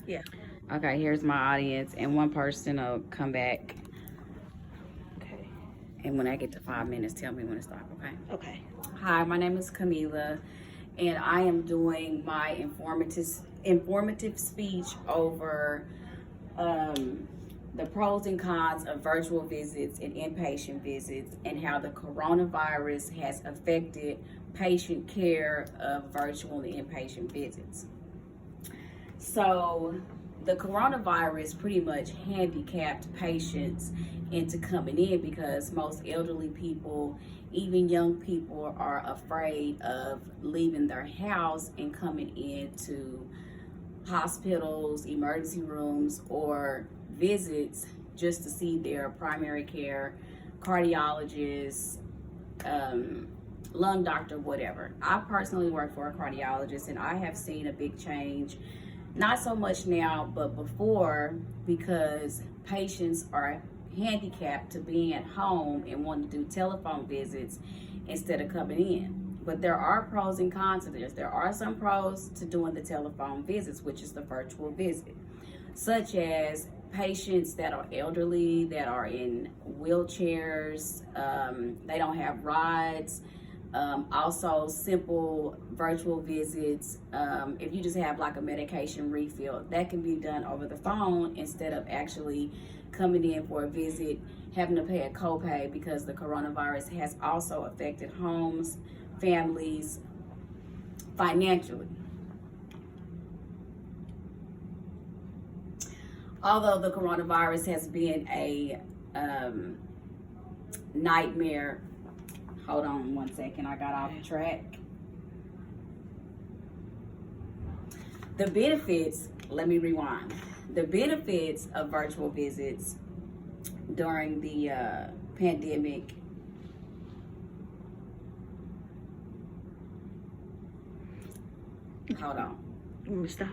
Yeah. Okay, here's my audience, and one person will come back. Okay. And when I get to 5 minutes, tell me when to stop, okay? Okay. Hi, my name is Camila, and I am doing my informative speech over the pros and cons of virtual visits and inpatient visits, and how the coronavirus has affected patient care of virtual and inpatient visits. So the coronavirus pretty much handicapped patients into coming in because most elderly people, even young people, are afraid of leaving their house and coming into hospitals, emergency rooms, or visits just to see their primary care, cardiologist, lung doctor, whatever. I personally work for a cardiologist, and I have seen a big change, not so much now, but before, because patients are handicapped to being at home and want to do telephone visits instead of coming in. But there are pros and cons to this. There are some pros to doing the telephone visits, which is the virtual visit, such as patients that are elderly, that are in wheelchairs, they don't have rides. Also, simple virtual visits. If you just have like a medication refill, that can be done over the phone instead of actually coming in for a visit, having to pay a copay, because the coronavirus has also affected homes, families, financially. Although the coronavirus has been a nightmare. Hold on 1 second, I got off track. The benefits, let me rewind. The benefits of virtual visits during the pandemic. Hold on. You want me to stop?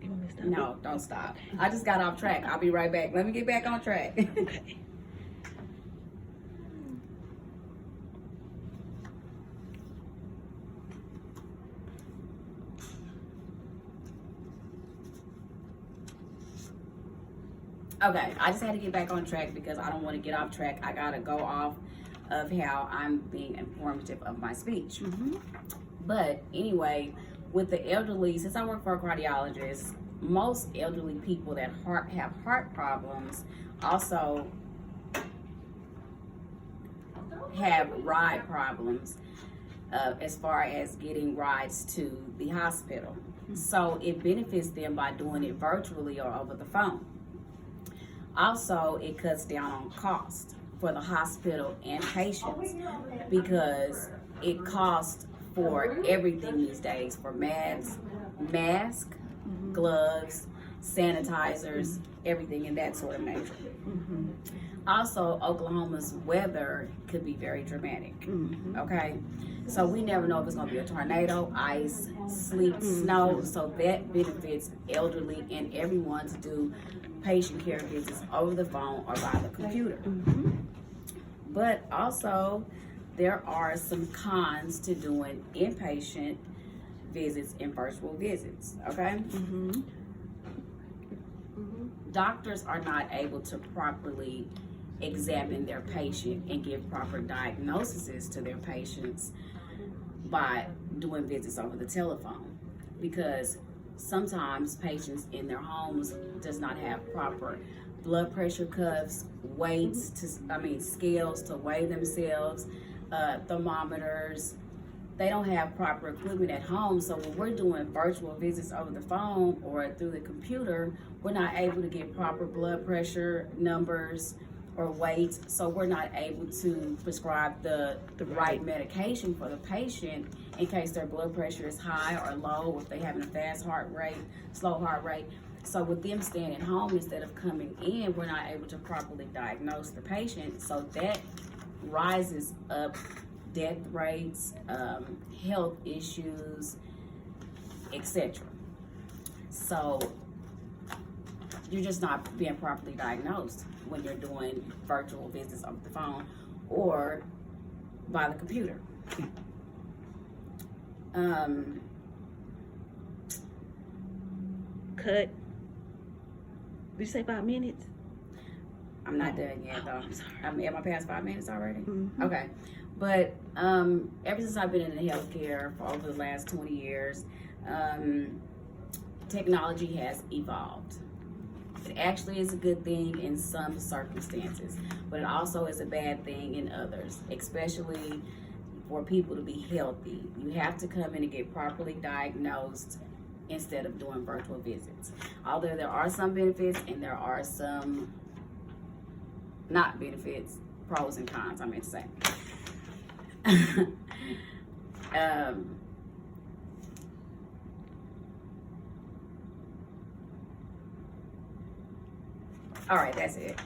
You want me to stop? No, don't stop. I just got off track. I'll be right back. Let me get back on track. Okay. Okay, I just had to get back on track because I don't want to get off track. I gotta go off of how I'm being informative of my speech. But anyway, with the elderly, since I work for a cardiologist, most elderly people that have heart problems also have ride problems as far as getting rides to the hospital. So it benefits them by doing it virtually or over the phone. Also, it cuts down on cost for the hospital and patients, because it costs for everything these days, for masks, gloves, sanitizers, everything in that sort of nature. Also, Oklahoma's weather could be very dramatic. Okay, so we never know if it's going to be a tornado, ice, sleet, snow. So that benefits elderly and everyone to do patient care visits over the phone or by the computer. But also, there are some cons to doing inpatient visits and virtual visits. Okay. Doctors are not able to properly examine their patient and give proper diagnoses to their patients by doing visits over the telephone, because sometimes patients in their homes does not have proper blood pressure cuffs, weights scales to weigh themselves, thermometers. They don't have proper equipment at home. So when we're doing virtual visits over the phone or through the computer, we're not able to get proper blood pressure numbers or weights. So we're not able to prescribe the right medication for the patient in case their blood pressure is high or low, or if they're having a fast heart rate, slow heart rate. So with them staying at home instead of coming in, we're not able to properly diagnose the patient. So that rises up death rates, health issues, etc. So you're just not being properly diagnosed when you're doing virtual visits over the phone or by the computer. Cut. Did you say 5 minutes? I'm not done yet, though. I'm sorry. Am I past 5 minutes already? Mhm. Okay. But ever since I've been in the healthcare for over the last 20 years, technology has evolved. It actually is a good thing in some circumstances, but it also is a bad thing in others, especially for people to be healthy. You have to come in and get properly diagnosed instead of doing virtual visits. Although there are some benefits and there are some not benefits, pros and cons, I meant to say. All right, that's it.